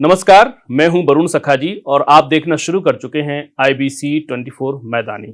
नमस्कार, मैं हूं वरुण सखाजी और आप देखना शुरू कर चुके हैं IBC 24 मैदानी।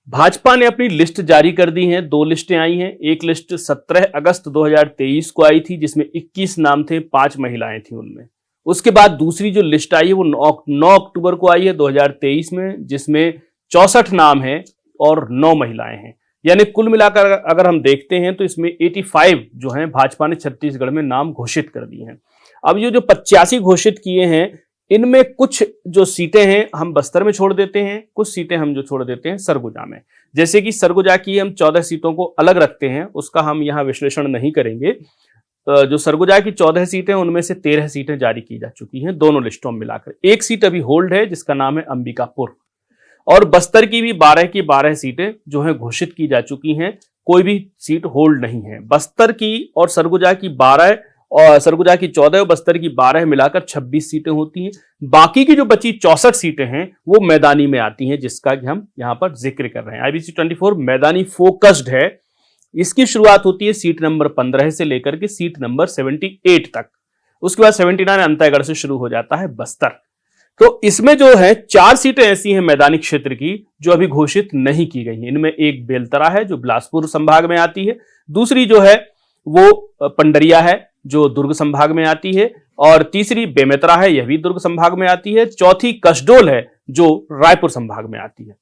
भाजपा ने अपनी लिस्ट जारी कर दी है। दो लिस्टें आई हैं। एक लिस्ट 17 अगस्त 2023 को आई थी जिसमें 21 नाम थे, 5 महिलाएं थी उनमें। उसके बाद दूसरी जो लिस्ट आई है वो 9 अक्टूबर को आई है 2023 में, जिसमें 64 नाम हैं और 9 महिलाएं हैं। यानी कुल मिलाकर अगर हम देखते हैं तो इसमें 85 जो हैं भाजपा ने छत्तीसगढ़ में नाम घोषित कर दिए हैं। अब ये जो 85 घोषित किए हैं, इनमें कुछ जो सीटें हैं हम बस्तर में छोड़ देते हैं, कुछ सीटें हम जो छोड़ देते हैं सरगुजा में। जैसे कि सरगुजा की हम 14 सीटों को अलग रखते हैं, उसका हम यहाँ विश्लेषण नहीं करेंगे। जो सरगुजा की 14 सीटें उनमें से 13 सीटें जारी की जा चुकी हैं दोनों लिस्टों में मिलाकर। एक सीट अभी होल्ड है जिसका नाम है अंबिकापुर, और बस्तर की भी 12 की 12 सीटें जो है घोषित की जा चुकी हैं, कोई भी सीट होल्ड नहीं है। बस्तर की और सरगुजा की 12 और सरगुजा की 14 और बस्तर की 12 मिलाकर 26 सीटें होती हैं। बाकी की जो बची 64 सीटें हैं वो मैदानी में आती हैं, जिसका कि हम यहां पर जिक्र कर रहे हैं। IBC 24 मैदानी फोकस्ड है। इसकी शुरुआत होती है सीट नंबर 15 से लेकर के सीट नंबर 78 तक। उसके बाद 79 अंतागढ़ से शुरू हो जाता है बस्तर। तो इसमें जो है 4 सीटें ऐसी हैं मैदानी क्षेत्र की जो अभी घोषित नहीं की गई हैं। इनमें एक बेलतरा है जो बिलासपुर संभाग में आती है, दूसरी जो है वो पंडरिया है जो दुर्ग संभाग में आती है, और तीसरी बेमेतरा है, यह भी दुर्ग संभाग में आती है, चौथी कसडोल है जो रायपुर संभाग में आती है।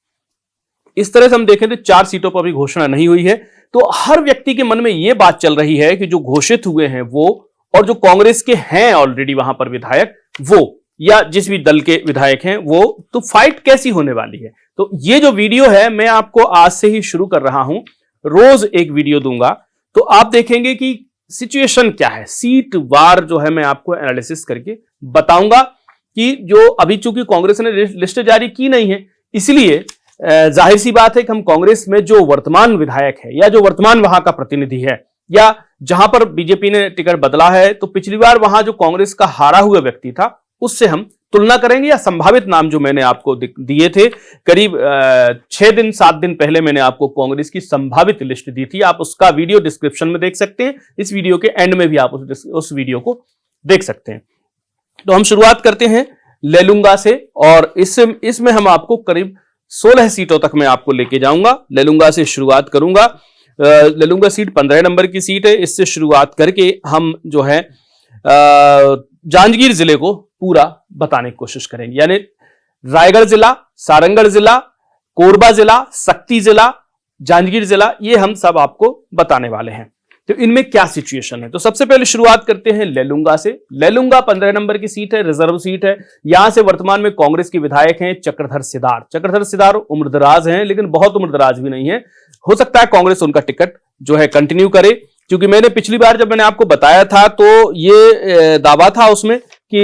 इस तरह से हम देखें तो 4 सीटों पर अभी घोषणा नहीं हुई है। तो हर व्यक्ति के मन में यह बात चल रही है कि जो घोषित हुए हैं वो, और जो कांग्रेस के हैं ऑलरेडी वहां पर विधायक, वो या जिस भी दल के विधायक हैं वो, तो फाइट कैसी होने वाली है। तो ये जो वीडियो है मैं आपको आज से ही शुरू कर रहा हूं, रोज एक वीडियो दूंगा, तो आप देखेंगे कि सिचुएशन क्या है। सीट वार जो है मैं आपको एनालिसिस करके बताऊंगा कि जो अभी चूंकि कांग्रेस ने लिस्ट जारी की नहीं है, इसलिए जाहिर सी बात है कि हम कांग्रेस में जो वर्तमान विधायक है या जो वर्तमान वहां का प्रतिनिधि है, या जहां पर बीजेपी ने टिकट बदला है, तो पिछली बार वहां जो कांग्रेस का हारा हुआ व्यक्ति था उससे हम तुलना करेंगे, या संभावित नाम जो मैंने आपको दिए थे करीब 6 दिन 7 दिन पहले मैंने आपको कांग्रेस की संभावित लिस्ट दी थी। आप उसका वीडियो डिस्क्रिप्शन में देख सकते हैं, इस वीडियो के एंड में भी आप उस वीडियो को देख सकते हैं। तो हम शुरुआत करते हैं लेलुंगा से, और इसमें हम आपको करीब 16 सीटों तक मैं आपको लेके जाऊंगा। लेलुंगा से शुरुआत करूंगा। लेलुंगा सीट 15 नंबर की सीट है। इससे शुरुआत करके हम जो है जांजगीर जिले को पूरा बताने की कोशिश करेंगे, यानी रायगढ़ जिला, सारंगढ़ जिला, कोरबा जिला, शक्ति जिला, जांजगीर जिला, ये हम सब आपको बताने वाले हैं। तो इनमें क्या सिचुएशन है, तो सबसे पहले शुरुआत करते हैं लेलुंगा से। लेलुंगा 15 नंबर की सीट है, रिजर्व सीट है। यहां से वर्तमान में कांग्रेस के विधायक हैं चक्रधर सिदार। चक्रधर सिदार उम्रदराज हैं, लेकिन बहुत उम्रदराज भी नहीं है। हो सकता है कांग्रेस उनका टिकट जो है कंटिन्यू करे, क्योंकि मैंने पिछली बार जब मैंने आपको बताया था तो ये दावा था उसमें कि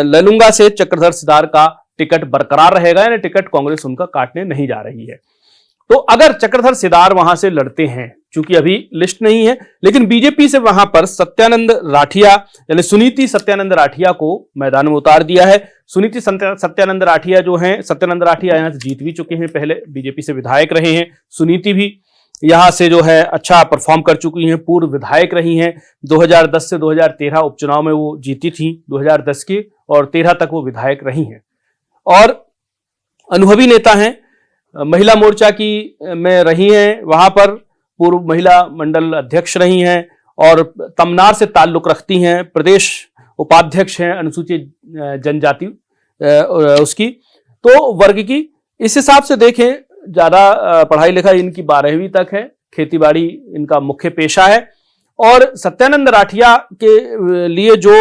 लेलुंगा से चक्रधर सिदार का टिकट बरकरार रहेगा, यानी टिकट कांग्रेस उनका काटने नहीं जा रही है। तो अगर चक्रधर सिदार वहां से लड़ते हैं, चूंकि अभी लिस्ट नहीं है, लेकिन बीजेपी से वहां पर सत्यानंद राठिया यानी सुनीति सत्यानंद राठिया को मैदान में उतार दिया है। सुनीति सत्यानंद राठिया जो हैं, सत्यानंद राठिया यहां से जीत भी चुके हैं, पहले बीजेपी से विधायक रहे हैं। सुनीति भी यहां से जो है अच्छा परफॉर्म कर चुकी हैं, पूर्व विधायक रही हैं। 2010 से 2013 उपचुनाव में वो जीती थी 2010 के, और 13 तक वो विधायक रही हैं और अनुभवी नेता हैं। महिला मोर्चा की में रही हैं, वहां पर पूर्व महिला मंडल अध्यक्ष रही हैं, और तमनार से ताल्लुक रखती हैं। प्रदेश उपाध्यक्ष हैं अनुसूचित जनजाति उसकी, तो वर्ग की। इस हिसाब से देखें, ज्यादा पढ़ाई लिखाई इनकी 12वीं तक है, खेतीबाड़ी इनका मुख्य पेशा है। और सत्यानंद राठिया के लिए जो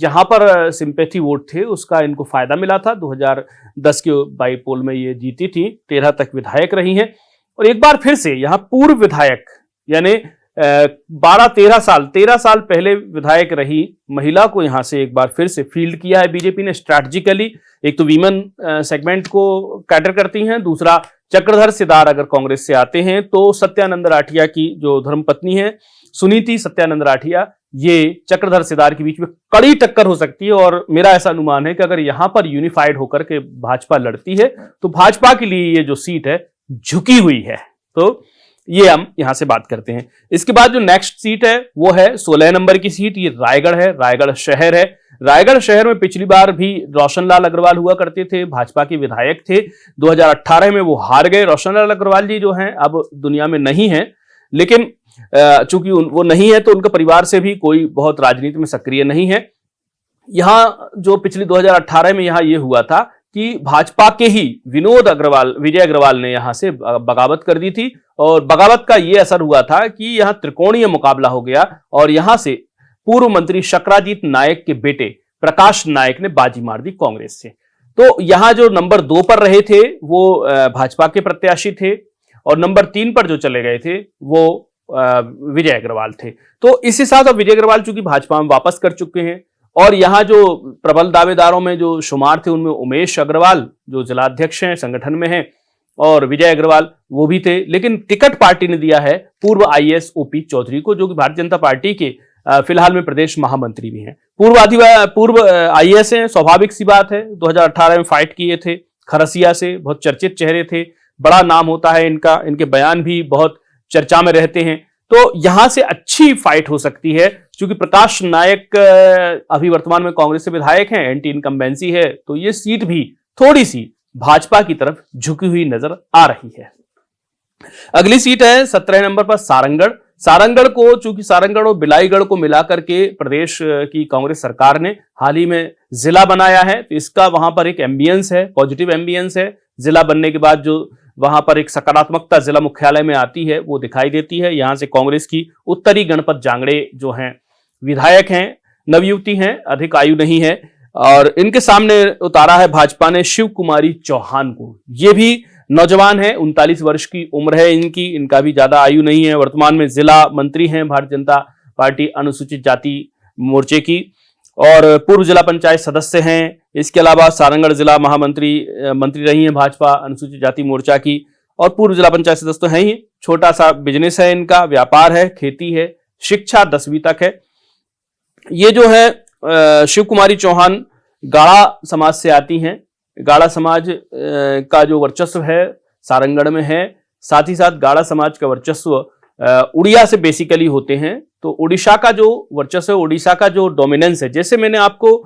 यहां पर सिंपैथी वोट थे उसका इनको फायदा मिला था। 2010 के बाई पोल में ये जीती थी, 13 तक विधायक रही हैं, और एक बार फिर से यहां पूर्व विधायक यानी 13 साल पहले विधायक रही महिला को यहां से एक बार फिर से फील्ड किया है बीजेपी ने स्ट्रैटेजिकली। एक तो वीमेन सेगमेंट को कैटर करती हैं, दूसरा चक्रधर सिदार अगर कांग्रेस से आते हैं तो सत्यानंद राठिया की जो धर्मपत्नी है सुनीति सत्यानंद राठिया, ये चक्रधर सिदार के बीच में कड़ी टक्कर हो सकती है। और मेरा ऐसा अनुमान है कि अगर यहां पर यूनिफाइड होकर के भाजपा लड़ती है तो भाजपा के लिए ये जो सीट है झुकी हुई है। तो ये हम यहां से बात करते हैं। इसके बाद जो नेक्स्ट सीट है वो है 16 नंबर की सीट। ये रायगढ़ है, रायगढ़ शहर है। रायगढ़ शहर में पिछली बार भी रोशन लाल अग्रवाल हुआ करते थे, भाजपा के विधायक थे। 2018 में वो हार गए। रोशन लाल अग्रवाल जी जो हैं अब दुनिया में नहीं है, लेकिन चूंकि वो नहीं है तो उनका परिवार से भी कोई बहुत राजनीति में सक्रिय नहीं है। यहां जो पिछली 2018 में यहां ये हुआ था कि भाजपा के ही विजय अग्रवाल ने यहां से बगावत कर दी थी, और बगावत का ये असर हुआ था कि यहां त्रिकोणीय मुकाबला हो गया और यहां से पूर्व मंत्री शकराजीत नायक के बेटे प्रकाश नायक ने बाजी मार दी कांग्रेस से। तो यहां जो नंबर 2 पर रहे थे वो भाजपा के प्रत्याशी थे, और नंबर 3 पर जो चले गए थे वो विजय अग्रवाल थे। तो इस हिसाब से विजय अग्रवाल चूंकि भाजपा में वापस कर चुके हैं, और यहां जो प्रबल दावेदारों में जो शुमार थे उनमें उमेश अग्रवाल जो जिलाध्यक्ष हैं, संगठन में हैं, और विजय अग्रवाल वो भी थे, लेकिन टिकट पार्टी ने दिया है पूर्व आईएएस ओपी चौधरी को, जो कि भारतीय जनता पार्टी के फिलहाल में प्रदेश महामंत्री भी हैं। पूर्व आईएएस हैं, स्वाभाविक सी बात है। 2018 में फाइट किए थे खरसिया से, बहुत चर्चित चेहरे थे, बड़ा नाम होता है इनका, इनके बयान भी बहुत चर्चा में रहते हैं। तो यहां से अच्छी फाइट हो सकती है, क्योंकि प्रकाश नायक अभी वर्तमान में कांग्रेस से विधायक हैं, एंटी इनकम्बेंसी है, तो ये सीट भी थोड़ी सी भाजपा की तरफ झुकी हुई नजर आ रही है। अगली सीट है 17 नंबर पर सारंगढ़। सारंगढ़ को, चूंकि सारंगढ़ और बिलाईगढ़ को मिलाकर के प्रदेश की कांग्रेस सरकार ने हाल ही में जिला बनाया है, तो इसका वहां पर एक एम्बियंस है, पॉजिटिव एम्बियंस है। जिला बनने के बाद जो वहां पर एक सकारात्मकता जिला मुख्यालय में आती है वो दिखाई देती है। यहां से कांग्रेस की उत्तरी गणपत जांगड़े जो हैं विधायक हैं, नवयुवती हैं, अधिक आयु नहीं है, और इनके सामने उतारा है भाजपा ने शिव कुमारी चौहान को। ये भी नौजवान है, 39 वर्ष की उम्र है इनकी, इनका भी ज्यादा आयु नहीं है। वर्तमान में जिला मंत्री हैं भारतीय जनता पार्टी अनुसूचित जाति मोर्चे की, और पूर्व जिला पंचायत सदस्य हैं। इसके अलावा सारंगढ़ जिला मंत्री रही हैं भाजपा अनुसूचित जाति मोर्चा की, और पूर्व जिला पंचायत सदस्य तो हैं ही। छोटा सा बिजनेस है इनका, व्यापार है, खेती है, शिक्षा 10वीं तक है। ये जो है शिव कुमारी चौहान गाड़ा समाज से आती हैं। गाड़ा समाज का जो वर्चस्व है सारंगढ़ में है, साथ ही साथ गाड़ा समाज का वर्चस्व उड़िया से बेसिकली होते हैं। तो उड़ीसा का जो वर्चस्व है, उड़ीसा का जो डोमिनेंस है, जैसे मैंने आपको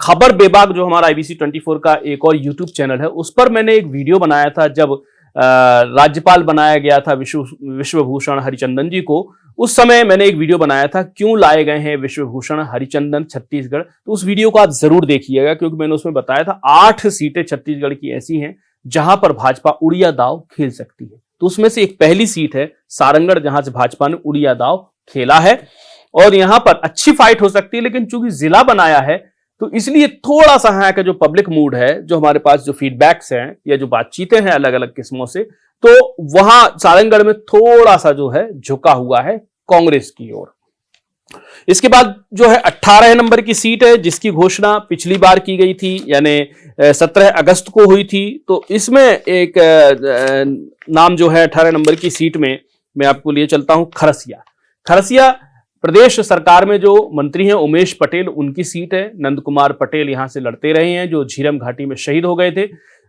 खबर बेबाक जो हमारा IBC 24 का एक और यूट्यूब चैनल है, उस पर मैंने एक वीडियो बनाया था जब राज्यपाल बनाया गया था विश्वभूषण हरिचंदन जी को। उस समय मैंने एक वीडियो बनाया था, क्यों लाए गए हैं विश्वभूषण हरिचंदन छत्तीसगढ़। तो उस वीडियो को आप जरूर देखिएगा, क्योंकि मैंने उसमें बताया था 8 सीटें छत्तीसगढ़ की ऐसी हैं जहां पर भाजपा उड़िया दाव खेल सकती है। तो उसमें से एक पहली सीट है सारंगढ़, जहां से भाजपा ने उड़िया दाव खेला है, और यहां पर अच्छी फाइट हो सकती है। लेकिन चूंकि जिला बनाया है तो इसलिए थोड़ा सा यहाँ का जो पब्लिक मूड है, जो हमारे पास जो फीडबैक्स हैं या जो बातचीतें हैं अलग अलग किस्मों से, तो वहां सारंगढ़ में थोड़ा सा जो है झुका हुआ है कांग्रेस की ओर। इसके बाद जो है 18 नंबर की सीट है, जिसकी घोषणा पिछली बार की गई थी, यानी 17 अगस्त को हुई थी। तो इसमें एक नाम जो है 18 नंबर की सीट में मैं आपको लिए चलता हूं, खरसिया। खरसिया प्रदेश सरकार में जो मंत्री हैं उमेश पटेल, उनकी सीट है। नंद कुमार पटेल यहां से लड़ते रहे हैं, जो झीरम घाटी में शहीद हो गए थे।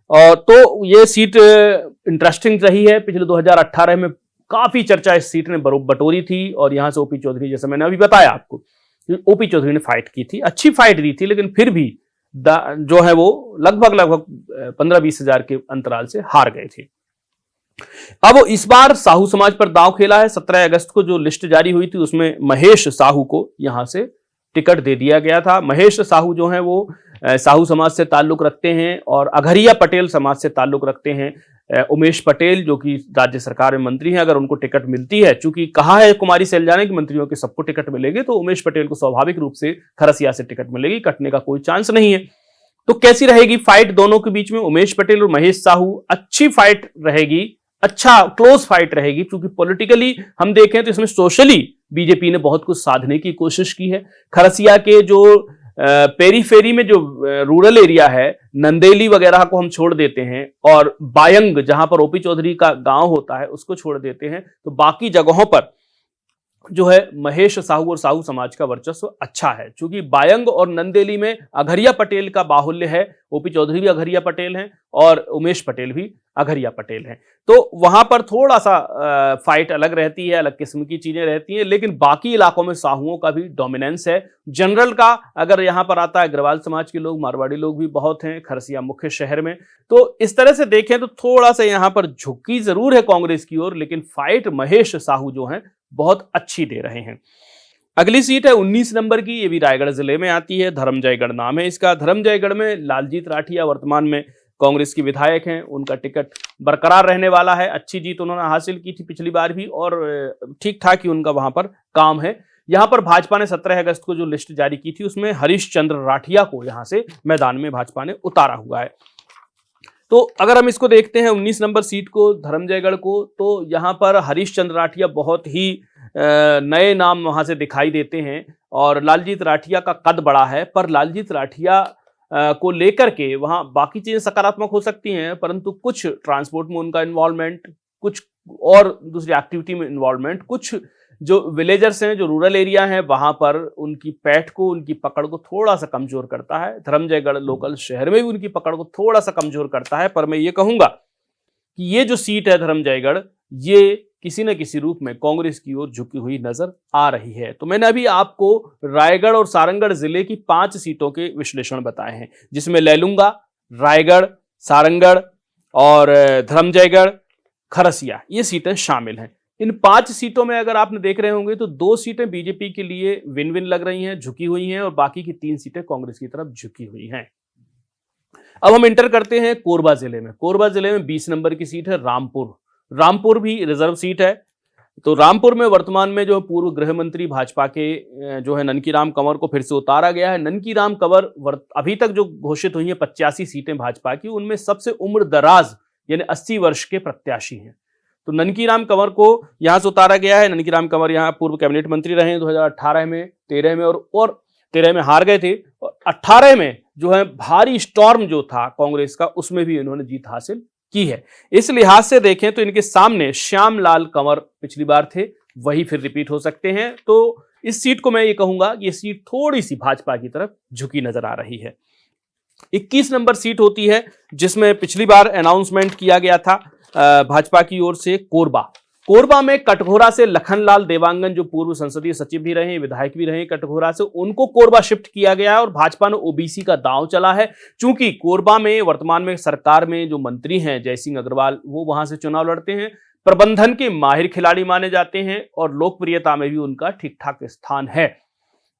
और तो ये सीट इंटरेस्टिंग रही है। पिछले 2018 में काफी चर्चा इस सीट ने बटोरी थी, और यहां से ओपी चौधरी, जैसे मैंने अभी बताया आपको, ओपी चौधरी ने फाइट की थी, अच्छी फाइट दी थी, लेकिन फिर भी जो है वो लगभग 15-20 हजार के अंतराल से हार गए थे। अब इस बार साहू समाज पर दांव खेला है। 17 अगस्त को जो लिस्ट जारी हुई थी उसमें महेश साहू को यहां से टिकट दे दिया गया था। महेश साहू जो हैं वो साहू समाज से ताल्लुक रखते हैं, और अघरिया पटेल समाज से ताल्लुक रखते हैं। उमेश पटेल जो कि राज्य सरकार में मंत्री हैं, अगर उनको टिकट मिलती है, चूंकि कहा है कुमारी सैलजा ने कि मंत्रियों के सबको टिकट मिलेगी, तो उमेश पटेल को स्वाभाविक रूप से खरसिया से टिकट मिलेगी, कटने का कोई चांस नहीं है। तो कैसी रहेगी फाइट दोनों के बीच में? उमेश पटेल और महेश साहू, अच्छी फाइट रहेगी, अच्छा क्लोज फाइट रहेगी, क्योंकि पॉलिटिकली हम देखें तो इसमें सोशली बीजेपी ने बहुत कुछ साधने की कोशिश की है। खरसिया के जो पेरीफेरी में जो रूरल एरिया है, नंदेली वगैरह को हम छोड़ देते हैं, और बायंग जहां पर ओपी चौधरी का गांव होता है उसको छोड़ देते हैं, तो बाकी जगहों पर जो है महेश साहू और साहू समाज का वर्चस्व अच्छा है, क्योंकि बायंग और नंदेली में अघरिया पटेल का बाहुल्य है। ओपी चौधरी भी अघरिया पटेल हैं और उमेश पटेल भी अघरिया पटेल हैं, तो वहां पर थोड़ा सा फाइट अलग रहती है, अलग किस्म की चीजें रहती हैं। लेकिन बाकी इलाकों में साहुओं का भी डोमिनेंस है। जनरल का अगर यहां पर आता है, अग्रवाल समाज के लोग, मारवाड़ी लोग भी बहुत हैं खरसिया मुख्य शहर में। तो इस तरह से देखें तो थोड़ा सा यहां पर झुकी जरूर है कांग्रेस की ओर, लेकिन फाइट महेश साहू जो है बहुत अच्छी दे रहे हैं। अगली सीट है 19 नंबर की, ये भी रायगढ़ जिले में आती है। धर्मजयगढ़ नाम है इसका। धर्मजयगढ़ में लालजीत राठिया वर्तमान में कांग्रेस की विधायक हैं, उनका टिकट बरकरार रहने वाला है। अच्छी जीत उन्होंने हासिल की थी पिछली बार भी और ठीक ठाक ही उनका वहां पर काम है। यहां पर भाजपा ने 17 अगस्त को जो लिस्ट जारी की थी उसमें हरीश चंद्र राठिया को यहां से मैदान में भाजपा ने उतारा हुआ है। तो अगर हम इसको देखते हैं 19 नंबर सीट को, धर्मजयगढ़ को, तो यहाँ पर हरीश चंद्र राठिया बहुत ही नए नाम वहां से दिखाई देते हैं और लालजीत राठिया का कद बड़ा है। पर लालजीत राठिया को लेकर के वहां बाकी चीजें सकारात्मक हो सकती हैं, परंतु कुछ ट्रांसपोर्ट में उनका इन्वॉल्वमेंट, कुछ और दूसरी एक्टिविटी में इन्वॉल्वमेंट, कुछ जो विलेजर्स हैं, जो रूरल एरिया हैं, वहां पर उनकी पैठ को, उनकी पकड़ को थोड़ा सा कमजोर करता है। धर्मजयगढ़ लोकल शहर में भी उनकी पकड़ को थोड़ा सा कमजोर करता है। पर मैं ये कहूंगा कि ये जो सीट है धर्मजयगढ़, ये किसी न किसी रूप में कांग्रेस की ओर झुकी हुई नजर आ रही है। तो मैंने अभी आपको रायगढ़ और सारंगढ़ जिले की 5 सीटों के विश्लेषण बताए हैं, जिसमें लैलूंगा, रायगढ़, सारंगढ़ और धर्मजयगढ़, खरसिया, ये सीटें शामिल हैं। इन 5 सीटों में अगर आपने देख रहे होंगे तो 2 सीटें बीजेपी के लिए विन विन लग रही हैं, झुकी हुई हैं, और बाकी की 3 सीटें कांग्रेस की तरफ झुकी हुई हैं। अब हम इंटर करते हैं कोरबा जिले में। कोरबा जिले में 20 नंबर की सीट है रामपुर। रामपुर भी रिजर्व सीट है। तो रामपुर में वर्तमान में जो पूर्व गृह मंत्री भाजपा के जो है ननकीराम कंवर को फिर से उतारा गया है। ननकीराम कंवर अभी तक जो घोषित हुई है 85 सीटें भाजपा की, उनमें सबसे उम्र दराज यानी 80 वर्ष के प्रत्याशी हैं। तो ननकीराम कंवर को यहां से उतारा गया है। ननकीराम कंवर यहां पूर्व कैबिनेट मंत्री रहे 2018 में, 13 में और 13 में हार गए थे, और 18 में जो है भारी स्टॉर्म जो था कांग्रेस का, उसमें भी इन्होंने जीत हासिल की है। इस लिहाज से देखें तो इनके सामने श्यामलाल कंवर पिछली बार थे, वही फिर रिपीट हो सकते हैं। तो इस सीट को मैं ये कहूंगा कि ये सीट थोड़ी सी भाजपा की तरफ झुकी नजर आ रही है। 21 नंबर सीट होती है, जिसमें पिछली बार अनाउंसमेंट किया गया था भाजपा की ओर से, कोरबा। कोरबा में कटघोरा से लखनलाल देवांगन, जो पूर्व संसदीय सचिव भी रहे, विधायक भी रहे कटघोरा से, उनको कोरबा शिफ्ट किया गया है और भाजपा ने ओबीसी का दांव चला है। चूंकि कोरबा में वर्तमान में सरकार में जो मंत्री हैं जय सिंह अग्रवाल, वो वहां से चुनाव लड़ते हैं, प्रबंधन के माहिर खिलाड़ी माने जाते हैं और लोकप्रियता में भी उनका ठीक ठाक स्थान है।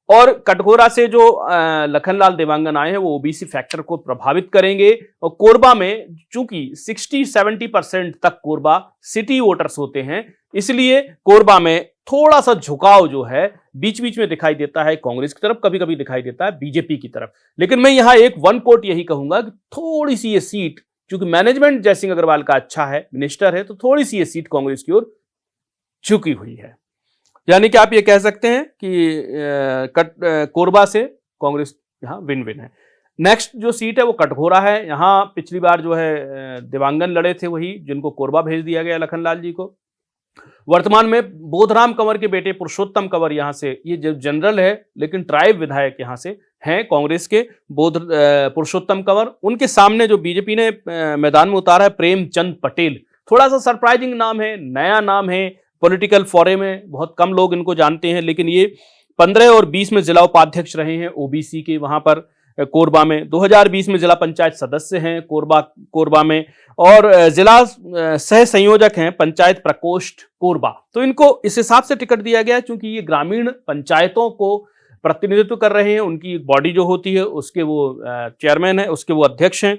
और कटघोरा से जो लखनलाल देवांगन आए हैं वो ओबीसी फैक्टर को प्रभावित करेंगे। और कोरबा में चूंकि 60-70% तक कोरबा सिटी वोटर्स होते हैं, इसलिए कोरबा में थोड़ा सा झुकाव जो है बीच बीच में दिखाई देता है कांग्रेस की तरफ, कभी कभी दिखाई देता है बीजेपी की तरफ। लेकिन मैं यहां एक वन कोट यही कहूंगा कि थोड़ी सी ये सीट, चूंकि मैनेजमेंट जय सिंह अग्रवाल का अच्छा है, मिनिस्टर है, तो थोड़ी सी ये सीट कांग्रेस की ओर झुकी हुई है। यानी कि आप ये कह सकते हैं कि कोरबा से कांग्रेस यहां विन विन है। नेक्स्ट जो सीट है वो कटघोरा है। यहां पिछली बार जो है देवांगन लड़े थे, वही जिनको कोरबा भेज दिया गया लखनलाल जी को। वर्तमान में बोधराम कंवर के बेटे पुरुषोत्तम कंवर यहां से, ये जो जनरल है लेकिन ट्राइब विधायक यहां से हैं कांग्रेस के, पुरुषोत्तम कंवर। उनके सामने जो बीजेपी ने मैदान में उतारा है प्रेमचंद पटेल। थोड़ा सा सरप्राइजिंग नाम है, नया नाम है, पॉलिटिकल फोरे में बहुत कम लोग इनको जानते हैं, लेकिन ये 15 और 20 में जिला उपाध्यक्ष रहे हैं ओबीसी के वहां पर कोरबा में। 2020 में जिला पंचायत सदस्य हैं कोरबा में, और जिला सह संयोजक हैं पंचायत प्रकोष्ठ कोरबा। तो इनको इस हिसाब से टिकट दिया गया क्योंकि ये ग्रामीण पंचायतों को प्रतिनिधित्व कर रहे हैं। उनकी एक बॉडी जो होती है उसके वो चेयरमैन है, उसके वो अध्यक्ष हैं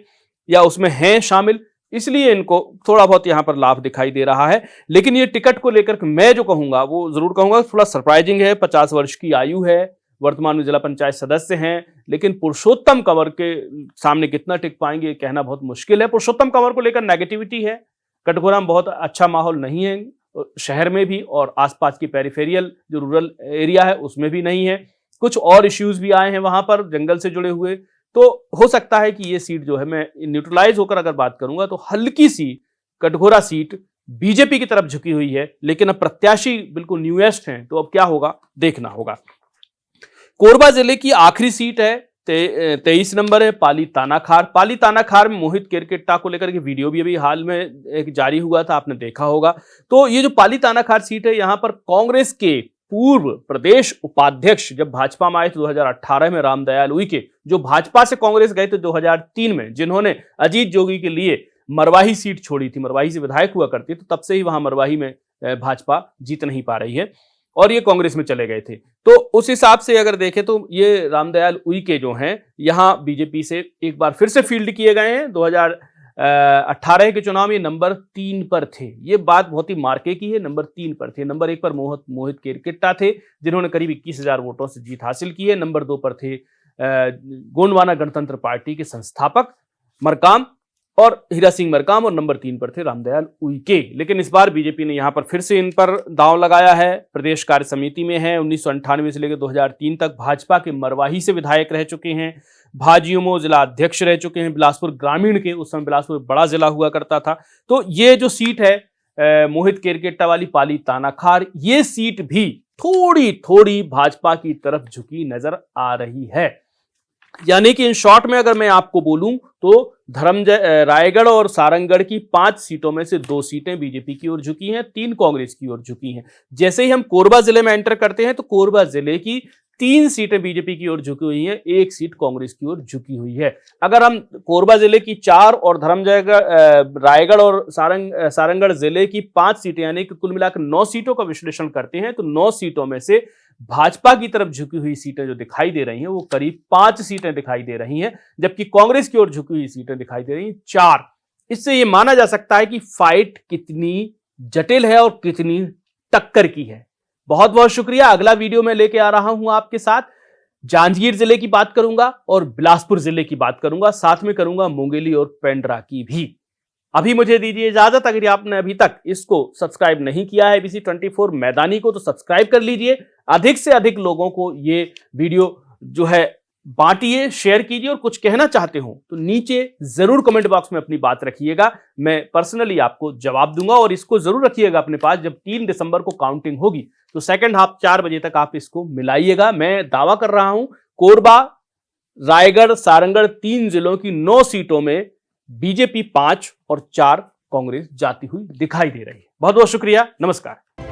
या उसमें हैं शामिल, इसलिए इनको थोड़ा बहुत यहां पर लाभ दिखाई दे रहा है। लेकिन ये टिकट को लेकर मैं जो कहूंगा वो जरूर कहूंगा थोड़ा सरप्राइजिंग है। 50 वर्ष की आयु है, वर्तमान में जिला पंचायत सदस्य हैं, लेकिन पुरुषोत्तम कंवर के सामने कितना टिक पाएंगे कहना बहुत मुश्किल है। पुरुषोत्तम कंवर को लेकर नेगेटिविटी है, कटघोरा में बहुत अच्छा माहौल नहीं है शहर में भी, और आसपास की पेरिफेरियल जो रूरल एरिया है उसमें भी नहीं है। कुछ और इश्यूज भी आए हैं वहां पर जंगल से जुड़े हुए, तो हो सकता है कि ये सीट जो है, मैं न्यूट्रलाइज होकर अगर बात करूंगा तो हल्की सी कटघोरा सीट बीजेपी की तरफ झुकी हुई है, लेकिन अब प्रत्याशी बिल्कुल न्यूएस्ट हैं, तो अब क्या होगा देखना होगा। कोरबा जिले की आखिरी सीट है 23 नंबर है पाली तानाखार। पाली तानाखार में मोहित केरकेट्टा को लेकर के वीडियो भी अभी हाल में एक जारी हुआ था, आपने देखा होगा। तो ये जो पाली तानाखार सीट है, यहां पर कांग्रेस के पूर्व प्रदेश उपाध्यक्ष जब भाजपा में आए थे 2018 में, रामदयाल उइके, जो भाजपा से कांग्रेस गए थे 2003 में, जिन्होंने अजीत जोगी के लिए मरवाही सीट छोड़ी थी, मरवाही से विधायक हुआ करती, तो तब से ही वहां मरवाही में भाजपा जीत नहीं पा रही है और ये कांग्रेस में चले गए थे। तो उस हिसाब से अगर देखें तो ये रामदयाल उइके जो हैं, यहां बीजेपी से एक बार फिर से फील्ड किए गए हैं। 2018 के चुनाव में नंबर 3 पर थे। ये बात बहुत ही मार्के की है, नंबर 3 पर थे। नंबर 1 पर मोहित केरकेट्टा थे, जिन्होंने करीब 21,000 वोटों से जीत हासिल की है। नंबर 2 पर थे गोंडवाना गणतंत्र पार्टी के संस्थापक मरकाम और हीरा सिंह मरकाम, और नंबर 3 पर थे रामदयाल उइके। लेकिन इस बार बीजेपी ने यहां पर फिर से इन पर दांव लगाया है। प्रदेश कार्य समिति में है, 1998 से लेकर 2003 तक भाजपा के मरवाही से विधायक रह चुके हैं। भाजयुमो जिला अध्यक्ष रह चुके हैं बिलासपुर ग्रामीण के, उस समय बिलासपुर बड़ा जिला हुआ करता था। तो ये जो सीट है मोहित केरकेट्टा वाली पाली तानाखार, ये सीट भी थोड़ी थोड़ी भाजपा की तरफ झुकी नजर आ रही है। यानी कि इन शॉर्ट में अगर मैं आपको बोलूं तो रायगढ़ और सारंगढ़ की 5 सीटों में से 2 सीटें बीजेपी की ओर झुकी हैं, 3 कांग्रेस की ओर झुकी हैं। जैसे ही हम कोरबा जिले में एंटर करते हैं तो कोरबा जिले की 3 सीटें बीजेपी की ओर झुकी हुई हैं, 1 सीट कांग्रेस की ओर झुकी हुई है। अगर हम कोरबा जिले की 4 और रायगढ़ और सारंगढ़ जिले की 5 सीटें यानी कि कुल मिलाकर 9 सीटों का विश्लेषण करते हैं तो 9 सीटों में से भाजपा की तरफ झुकी हुई सीटें जो दिखाई दे रही हैं वो करीब 5 सीटें दिखाई दे रही हैं, जबकि कांग्रेस की ओर झुकी हुई सीटें दिखाई दे रही हैं 4। इससे यह माना जा सकता है कि फाइट कितनी जटिल है और कितनी टक्कर की है। बहुत बहुत शुक्रिया। अगला वीडियो में लेके आ रहा हूं आपके साथ, जांजगीर जिले की बात करूंगा और बिलासपुर जिले की बात करूंगा, साथ में करूंगा मुंगेली और पेंड्रा की भी। अभी मुझे दीजिए इजाजत। अगर आपने अभी तक इसको सब्सक्राइब नहीं किया है ABC 24 मैदानी को, तो सब्सक्राइब कर लीजिए। अधिक से अधिक लोगों को ये वीडियो जो है बांटिए, शेयर कीजिए, और कुछ कहना चाहते हो तो नीचे जरूर कमेंट बॉक्स में अपनी बात रखिएगा। मैं पर्सनली आपको जवाब दूंगा, और इसको जरूर रखिएगा अपने पास। जब 3 दिसंबर को काउंटिंग होगी तो सेकंड हाफ 4 बजे तक आप इसको मिलाइएगा। मैं दावा कर रहा हूं कोरबा, रायगढ़, सारंगढ़ 3 जिलों की 9 सीटों में बीजेपी 5 और 4 कांग्रेस जाती हुई दिखाई दे रही है। बहुत बहुत शुक्रिया, नमस्कार।